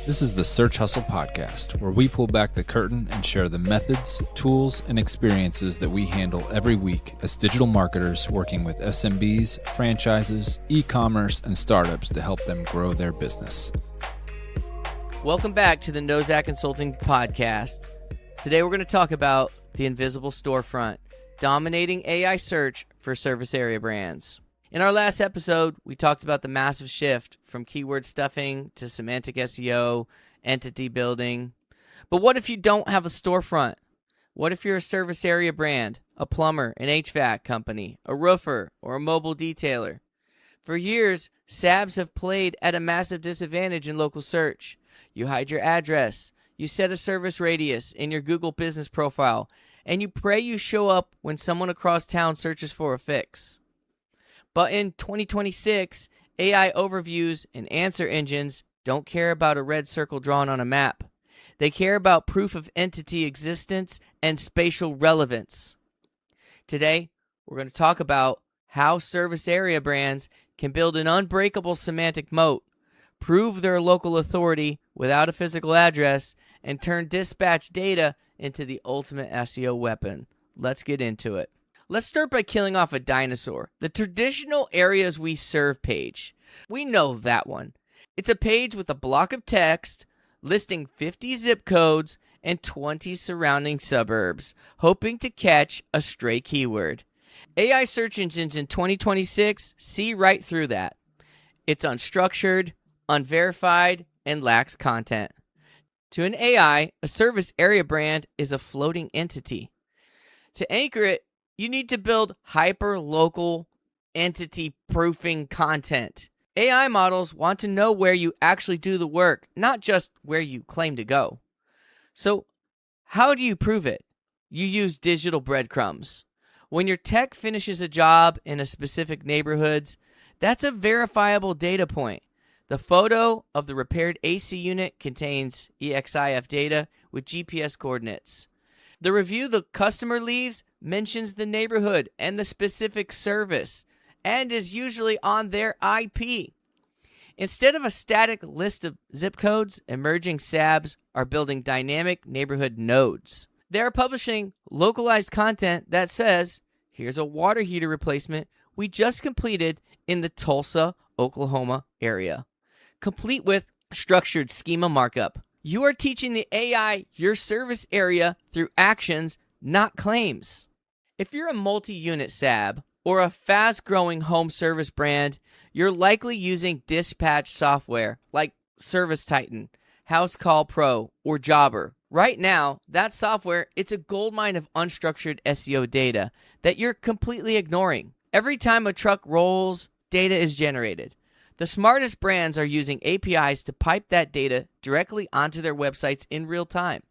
This is the Search Hustle Podcast, where we pull back the curtain and share the methods, tools, and experiences that we handle every week as digital marketers working with SMBs, franchises, e-commerce, and startups to help them grow their business. Welcome back to the Nozak Consulting Podcast. Today we're going to talk about the invisible storefront, dominating AI search for service area brands. In our last episode, we talked about the massive shift from keyword stuffing to semantic SEO, entity building. But what if you don't have a storefront? What if you're a service area brand, a plumber, an HVAC company, a roofer, or a mobile detailer? For years, SABs have played at a massive disadvantage in local search. You hide your address, you set a service radius in your Google business profile, and you pray you show up when someone across town searches for a fix. But in 2026, AI overviews and answer engines don't care about a red circle drawn on a map. They care about proof of entity existence and spatial relevance. Today, we're going to talk about how service area brands can build an unbreakable semantic moat, prove their local authority without a physical address, and turn dispatch data into the ultimate SEO weapon. Let's get into it. Let's start by killing off a dinosaur, the traditional areas we serve page. We know that one. It's a page with a block of text listing 50 zip codes and 20 surrounding suburbs, hoping to catch a stray keyword. AI search engines in 2026 see right through that. It's unstructured, unverified, and lacks content. To an AI, a service area brand is a floating entity. To anchor it, you need to build hyper-local entity proofing content. AI models want to know where you actually do the work, not just where you claim to go. So, how do you prove it? You use digital breadcrumbs. When your tech finishes a job in a specific neighborhood, that's a verifiable data point. The photo of the repaired AC unit contains EXIF data with GPS coordinates. The review the customer leaves mentions the neighborhood and the specific service and is usually on their IP. Instead of a static list of zip codes, emerging SABs are building dynamic neighborhood nodes. They're publishing localized content that says, here's a water heater replacement we just completed in the Tulsa, Oklahoma area, complete with structured schema markup. You are teaching the AI your service area through actions, not claims. If you're a multi-unit SAB or a fast-growing home service brand, you're likely using dispatch software like Service Titan, House Call Pro, or Jobber. Right now, that software, it's a goldmine of unstructured SEO data that you're completely ignoring. Every time a truck rolls, data is generated. The smartest brands are using APIs to pipe that data directly onto their websites in real time.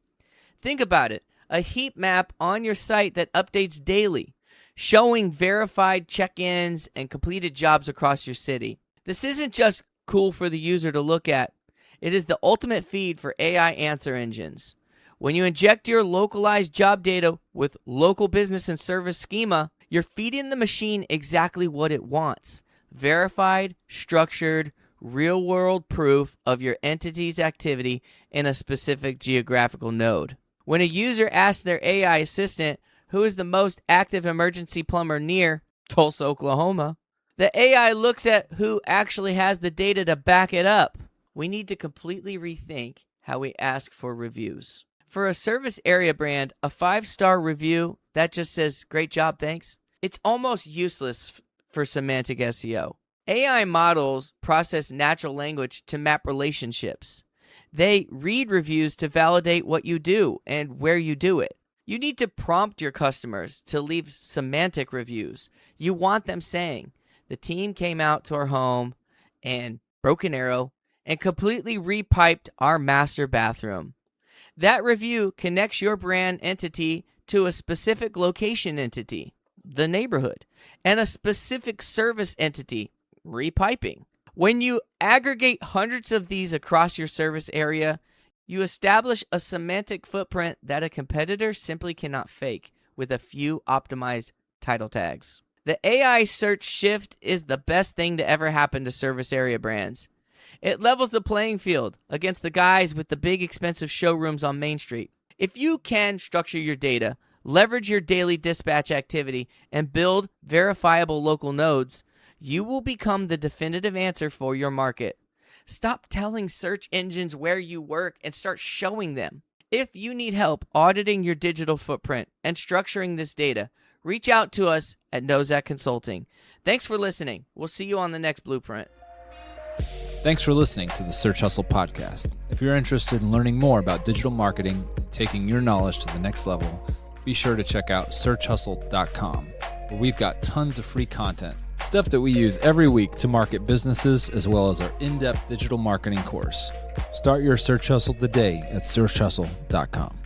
Think about it, a heat map on your site that updates daily, showing verified check-ins and completed jobs across your city. This isn't just cool for the user to look at. It is the ultimate feed for AI answer engines. When you inject your localized job data with local business and service schema, you're feeding the machine exactly what it wants. Verified, structured, real-world proof of your entity's activity in a specific geographical node. When a user asks their AI assistant, who is the most active emergency plumber near Tulsa, Oklahoma, the AI looks at who actually has the data to back it up. We need to completely rethink how we ask for reviews. For a service area brand, a 5-star review that just says, great job, thanks, it's almost useless for semantic SEO. AI models process natural language to map relationships. They read reviews to validate what you do and where you do it. You need to prompt your customers to leave semantic reviews. You want them saying, the team came out to our home and Broken Arrow and completely repiped our master bathroom. That review connects your brand entity to a specific location entity, the neighborhood, and a specific service entity, repiping. When you aggregate hundreds of these across your service area, you establish a semantic footprint that a competitor simply cannot fake with a few optimized title tags. The AI search shift is the best thing to ever happen to service area brands. It levels the playing field against the guys with the big expensive showrooms on Main Street. If you can structure your data, leverage your daily dispatch activity, and build verifiable local nodes, you will become the definitive answer for your market. Stop telling search engines where you work and start showing them. If you need help auditing your digital footprint and structuring this data, reach out to us at Nozak Consulting. Thanks for listening. We'll see you on the next Blueprint. Thanks for listening to the Search Hustle podcast. If you're interested in learning more about digital marketing and taking your knowledge to the next level, be sure to check out searchhustle.com, where we've got tons of free content, stuff that we use every week to market businesses, as well as our in-depth digital marketing course. Start your search hustle today at searchhustle.com.